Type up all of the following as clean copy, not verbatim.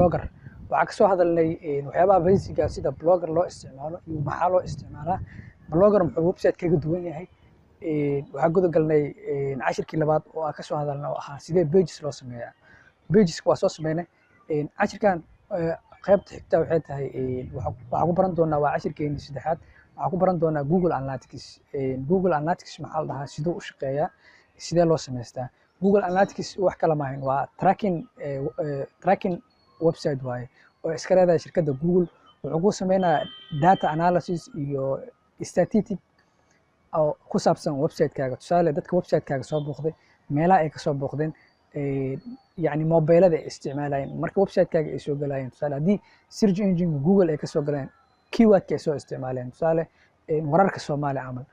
blogger waxaa kasoo hadalnay waxyaabaha basiga sida blogger loo isticmaalo iyo maxaa loo isticmaalaa blogger muxuu website kaga duwan yahay waxaa guda galnay cashirkii labaad oo aan kasoo hadalna oo ahaa sidee pages loo sameeyaa pageska waa soo sameynay cashirkan qaybta xigta waxay tahay waxaa ku baran doonaa waa cashirkeeni saddexaad waxaa ku baran doonaa Google Analytics Google Analytics maxaa la dhahaa siduu u shaqeeyaa sidee loo sameystaa Google Analytics wax kala maahan waa tracking website waaye oo iska leedahay shirkadda Google wuxuu ku sameynayaa data analysis iyo statistic oo ku saabsan website-kaaga tusaale dadka website-kaaga soo booqday meelaha ay ka soo booqdeen يعني موبايلada ay isticmaalayeen marka website-kaaga ay soo galayeen tusaale haddii search engine Google ay ka soo galeen keyword-ka ay soo isticmaaleen tusaale wararka Soomaali camal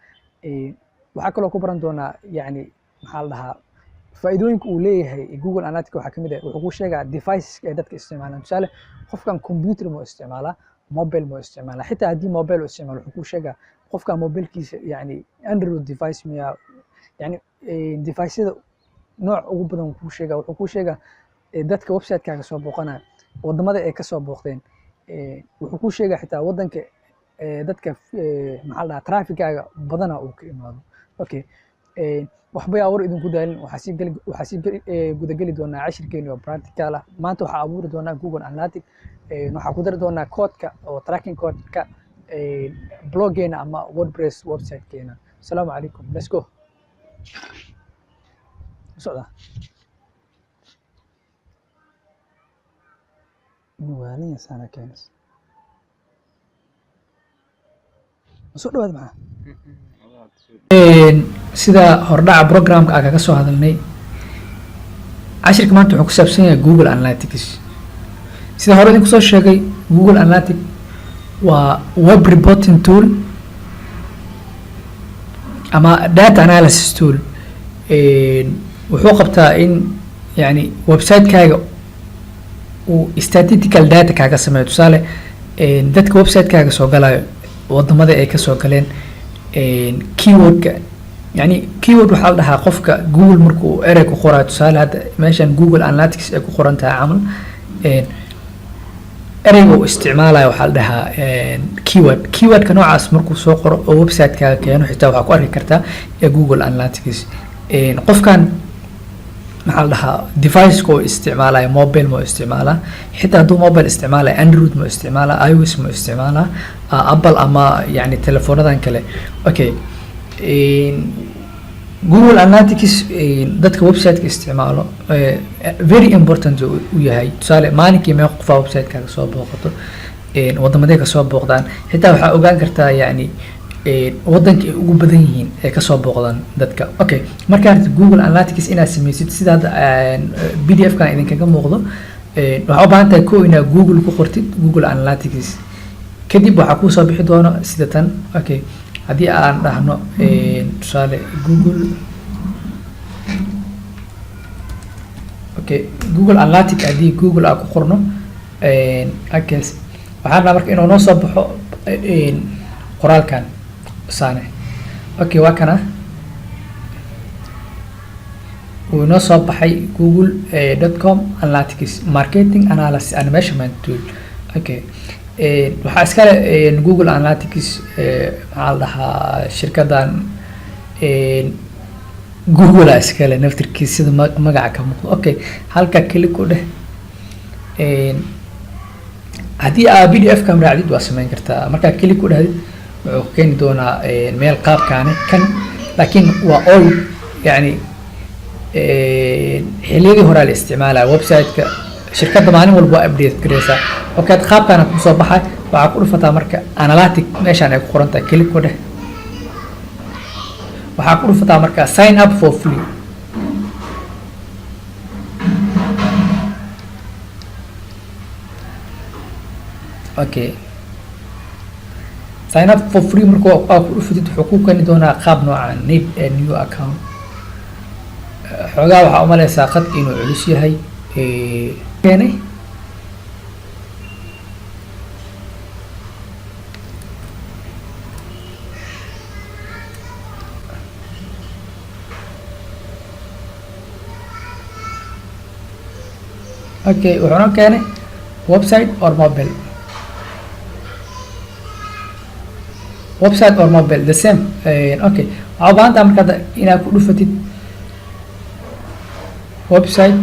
waxaa kaloo ku baran doonaa yani maxaa la dhahaa faa'iidooyinka uu leeyahay Google Analytics waxaa kamid ah wuxuu ku sheegaa devices ay dadka isticmaalaan tusaale qofkan computer ma isticmaalaa mobile ma isticmaalaa xitaa haddii mobile uu isticmaalo wuxuu ku sheegaa qofka mobilkiisa yani Android device miya yani device-yada nooc ugu badan ku sheega wuxuu ku sheega dadka website-kaaga soo booqanaya wadamada ay ka soo booqdeen wuxuu ku sheega xitaa wadanka dadka maxaa la dhahaa traffic-kaaga badana uu ka imaado okay waxba yaa war idinku daalin waxaa si gudageli doonaa cashirkeeni oo practical ah maanta waxaa abuuri doonaa Google Analytics waxaa ku dari doonaa code-ka oo tracking code-ka bloggeena ama WordPress website-keena asalaamu calaykum let's go socda nuwaalin sana keenis soo dhawaad maxaa sida hordhaca programka aan kaga soo hadalnay cashirka maanta wuxuu ku saabsan yahay Google Analytics sida hore idinku soo sheegay Google Analytics waa web reporting tool ama data analysis tool wuxuu qabtaa in yani website-kaaga uu statistical data kaaga sameeyo tusaale dadka website-kaaga soo galayo wadamada ay ka soo galeen keyword-ka yani keyword waxaa la dhahaa qofka Google markuu erey ku qorayo tusaale hadda meeshan Google Analytics ay ku qoran tahay camal ereyga uu isticmaalayo waxaa la dhahaa keyword-ka noocaas markuu soo qoro oo website-kaaga keeno xitaa waxaa ku arki kartaa Google Analytics qofkan maxaa la dhahaa device-ka oo isticmaalaya mobile ma isticmaalaa xitaa hadduu mobile isticmaalaya Android ma isticmaalaa iOS ma isticmaalaa Apple ama yani telefonadan kale okay Google Analytics dadka website-ka isticmaalo very important u yahay tusaale maalinkii meeqa qof website-kaaga soo booqato wadamaday ka soo booqdaan xitaa waxaa ogaan kartaa yani wadanka ay ugu badan yihiin ee ka soo booqdaan dadka okay markaad Google Analytics inaad sameysid sida PDF-kan idinkaga muuqdo waxaa u baahan tahay koo inaad Google ku qortid Google Analytics kadib waxaa kuu soo bixi doona sida tan okay haddii aan dhahno tusaale Google okay Google Analytics haddii Google aan ku qorno okay waxaan rabaa marka inuu noo soo baxo qoraalkan saane okay waa kana uu noo soo baxay google.com Analytics marketing analysis and measurement tool okay waxaa iskale Google Analytics maxaa la dhahaa shirkadan Google iskale naftirkiisa sida magaca ka muuqdo okay halka click u dheh haddii aad PDF-ka raacdid waa sameyn kartaa marka click u dhahdid wuxuu keeni doonaa meel qaabkaani kan laakiin waa all yani xilliyadii hore la isticmaalaya website-ka shirkadda maalin walba update gareysaa okay qaabkaana ku soo baxay waxaa ku dhufataa marka Analytics meeshaan ay ku qoran tahay click ku dheh waxaa ku dhufataa marka sign up for free okay sign up for free marka waa ku dhufatid wuxuu ku keeni doonaa qaab noocan need a new account xoogaa waxaa u maleysaa qadka inuu culus yahay keenay okay wuxuuna keenay website or mobile. Website or mobile the same. Okay, waxaa u baahan tahay marka inaad ku dhufatid website.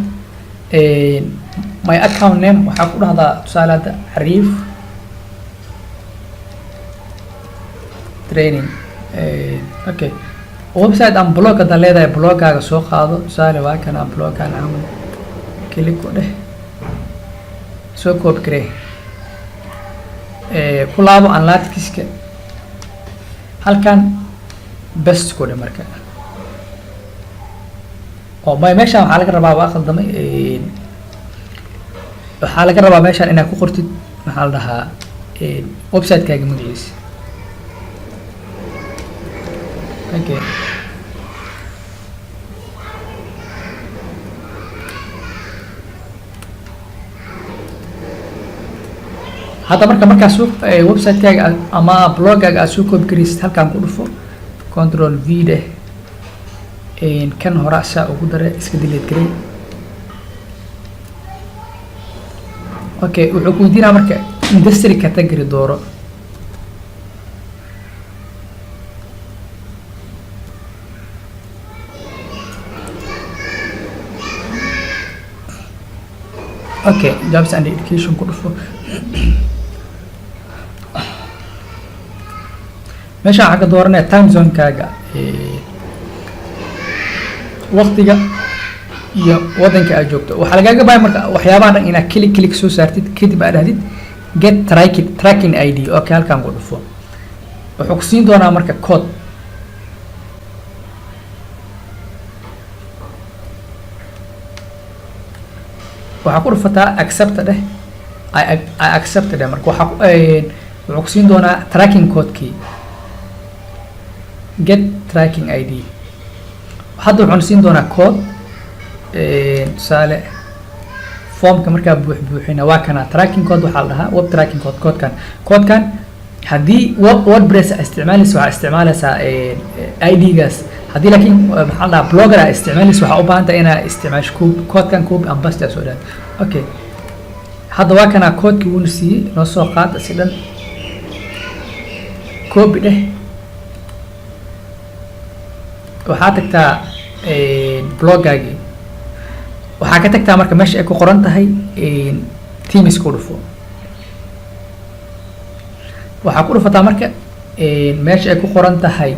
My account name waxaa ku dhahdaa tusaale hadda Xariif training. Okay, website aan blog hadda leedahay, blogaaga soo qaado. Tusaale waa kana blogaan camal, click ku dheh, soo copy garee, ku laabo analytics-ka, halkan best ku dheh marka. oo meeshaan waxaa laga rabaa waa khaldamay. waxaa laga rabaa meeshaan inaad ku qortid maxaa la dhahaa website-kaaga magaciisa. Okay, hadda markaa website-kaaga ama blogaaga aad soo copy garaysid, halkaan ku dhufo control V dheh, kan hore asaa ugu dare iska delete garay. Okay, wuxuu ku weydiinaa marka industry category dooro. Okay, jobs and education ku dhufo. meeshaan waxaa ka dooranaya time zone-kaaga, waqtiga iyo wadanka aad joogto. waxaa lagaaga baahay marka waxyaabaha dhan inaad click soo saartid, kadib aad dhahdid get tracking ID. Okay, halkaan ku dhufo, wuxuu ku siin doonaa marka code. waxaa ku dhufataa accept dheh, I accept dheh. marka wuxuu ku siin doonaa tracking code-kii, get tracking ID. hadda wuxuuna siin doonaa code. tusaale formka markaa buuxina waa kana tracking code, waxaa la dhahaa web tracking code. codekan haddii wordpress isticmaalaysa waxaa isticmaalaysaa ID-gaas. haddii laakiin maxaa la dhahaa blogger aa isticmaalaysa waxaa u baahan tahay inaad isticmaasho codekan copy and paste soo dhaad. Okay, hadda waa kana codekii wuuna siiyey, noo soo qaad si dhan, copy dheh. waxaa tagtaa bloggaagii, waxaa ka tagtaa marka meesha ay ku qoran tahay Teams ku dhufo. waxaa ku dhufataa marka meesha ay ku qoran tahay,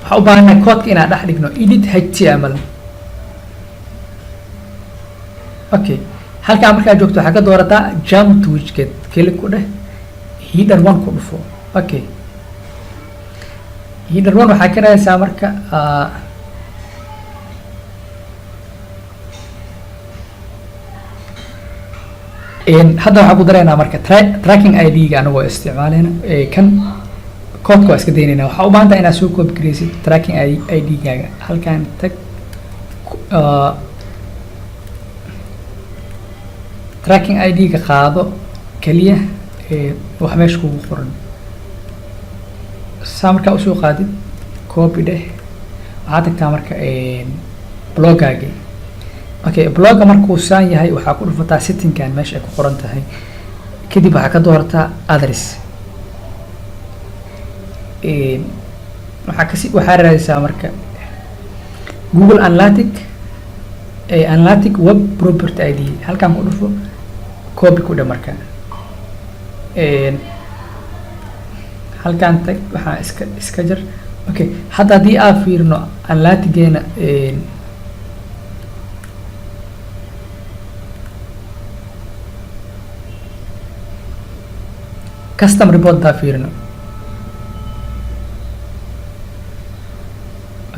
waxaa u baahannahay codeka inaan dhex dhigno edit HTML. Okay, halkaa markaa joogto waxaa ka doorataa jump to widget, click ku dheh, header 1 ku dhufo. Okay, header 1 waxaa ka raadaysaa marka hadda waxaa ku dareynaa marka tracking ID-ga anagoo isticmaaleyna kan codeka waa iska daynayna. waxaa u baahan tahay inaad soo copy garaysid tracking ID-gaaga. halkaan tag, tracking ID-ga qaado keliya wax meesha kugu qoran. saa markaa usoo qaadid, copy dheh, waxaa tagtaa marka bloggaagii. Okay, blogga markuu saan yahay waxaa ku dhufataa setting-kan meesha ay ku qoran tahay, kadib waxaa ka doorataa address. waxaa raadaysaa marka Google Analytic Web Property ID. halkaan ku dhufo, copy ku dheh marka. halkaan tag, waxaa iska jar. Okay, hadda haddii aan fiirno analytic-geena, custom report daa fiirino.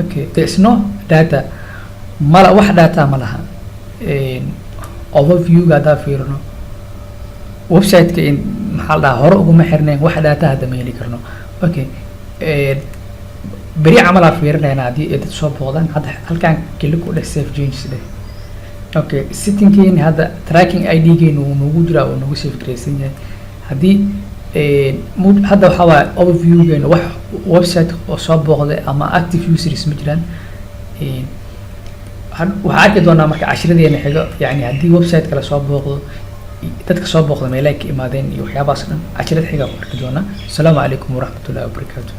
Okay, there is no data, wax data ma laha. overview-ga daa fiirino, website-ka maxaa la dhahaa hore uguma xirnayn, wax data hadda ma heli karno. Okay, beri camal aa fiirinayna haddii ay dad soo booqdaan. hadda halkaan click ku dheh, save changes dheh. Okay, setting-keeni hadda tracking ID-geena wuu noogu jiraa, wuu noogu save garaysan yahay. haddii hadda waxaa waaye overview-geena wax website oo soo booqday ama active users ma jiraan. waxaa arki doonaa marka cashiradeena xigo, yani haddii website kale soo booqdo dadka soo booqda meelaha ka imaadeen iyo waxyaabahaas dhan casharada xiga ku arki doonaa. Asalaamu calaykum waraxmatullaahi wabarakaatu.